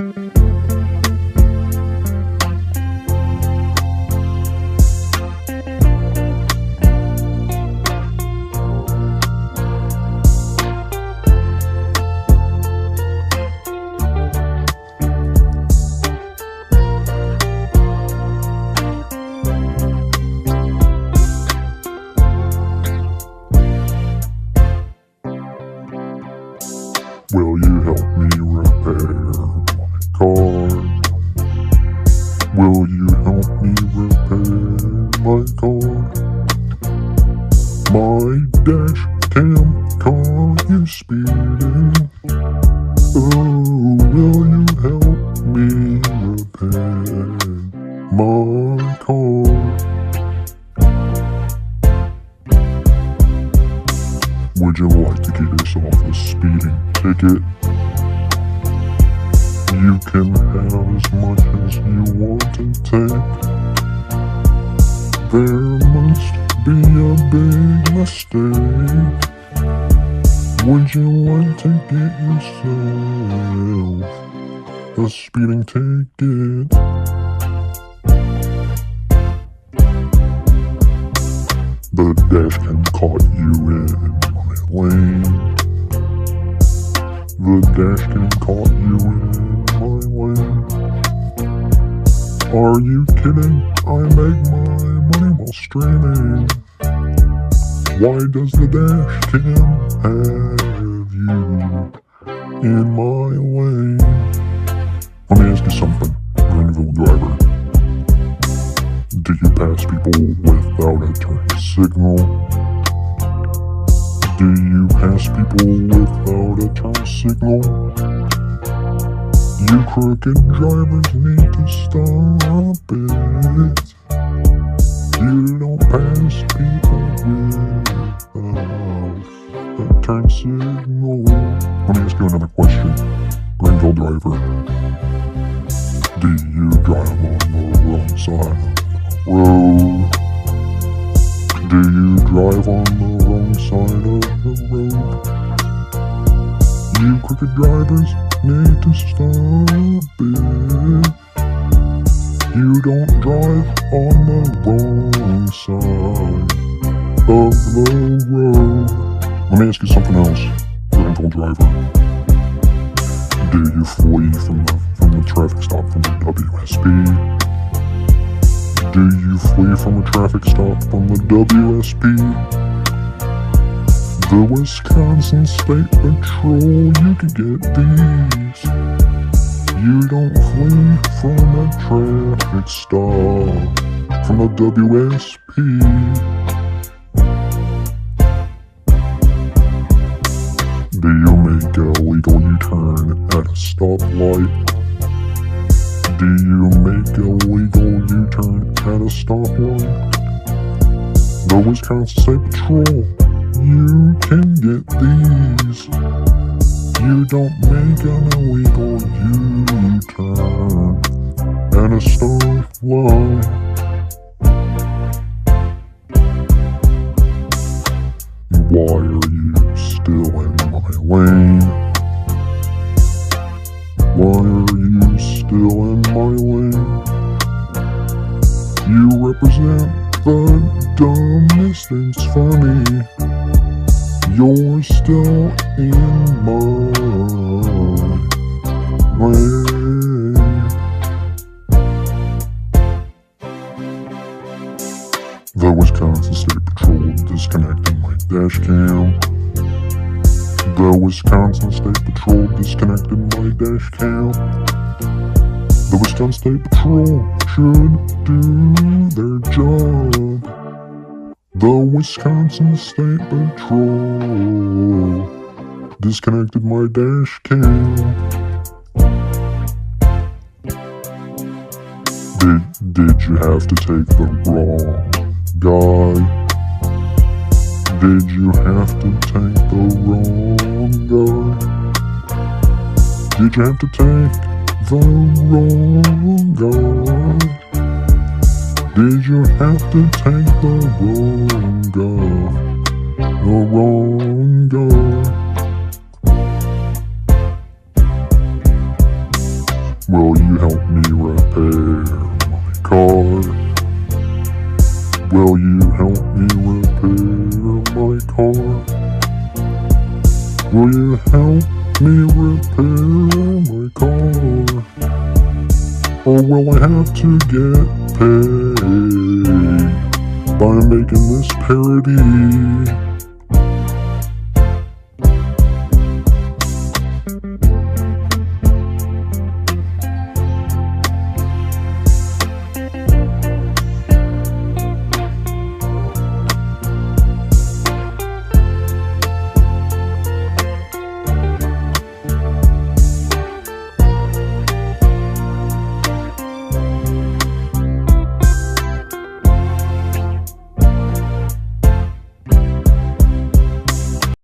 Will you help me repair my car? Will you help me repair my car? My dash cam caught you speeding. Oh, will you help me repair my car? Would you like to get yourself a speeding ticket? You can have as much as you want to take. There must be a big mistake. Would you like to get yourself a speeding ticket? The dash cam caught you in my lane. The dash cam caught you in my lane. Are you kidding? I make my money while streaming. Why does the dash cam have you in my lane? Let me ask you something, Greenville driver. Do you pass people without a turn signal? Do you pass people without a turn signal? You crooked drivers need to stop it. You don't pass people without a turn signal. Let me ask you another question, Greenville driver. Do you drive on the wrong side road? Do you drive on the wrong side of the road? You crooked drivers need to stop it. You don't drive on the wrong side of the road. Let me ask you something else, Greenville driver. Do you flee from the traffic stop from the WSP? Do you flee from a traffic stop from the WSP? The Wisconsin State Patrol, you can get these. You don't flee from a traffic stop from the WSP. Do you make a legal U-turn at a stoplight? Do you make a legal U-turn at a stoplight? The Wisconsin State Patrol, you can get these. You don't make an illegal U-turn at a stoplight. Why are you still in my lane? Why are you still in my lane? You represent the dumbest things funny. You're still in my lane. The Wisconsin State Patrol disconnected my dash cam. The Wisconsin State Patrol disconnected my dash cam. The Wisconsin State Patrol should do their job. The Wisconsin State Patrol disconnected my dash cam. Did you have to take the wrong guy? Did you have to take the wrong guy? Did you have to take the wrong guy? Did you have to take the wrong guy? The wrong guy. Will you help me repair my car? Or will I have to get paid by making this parody?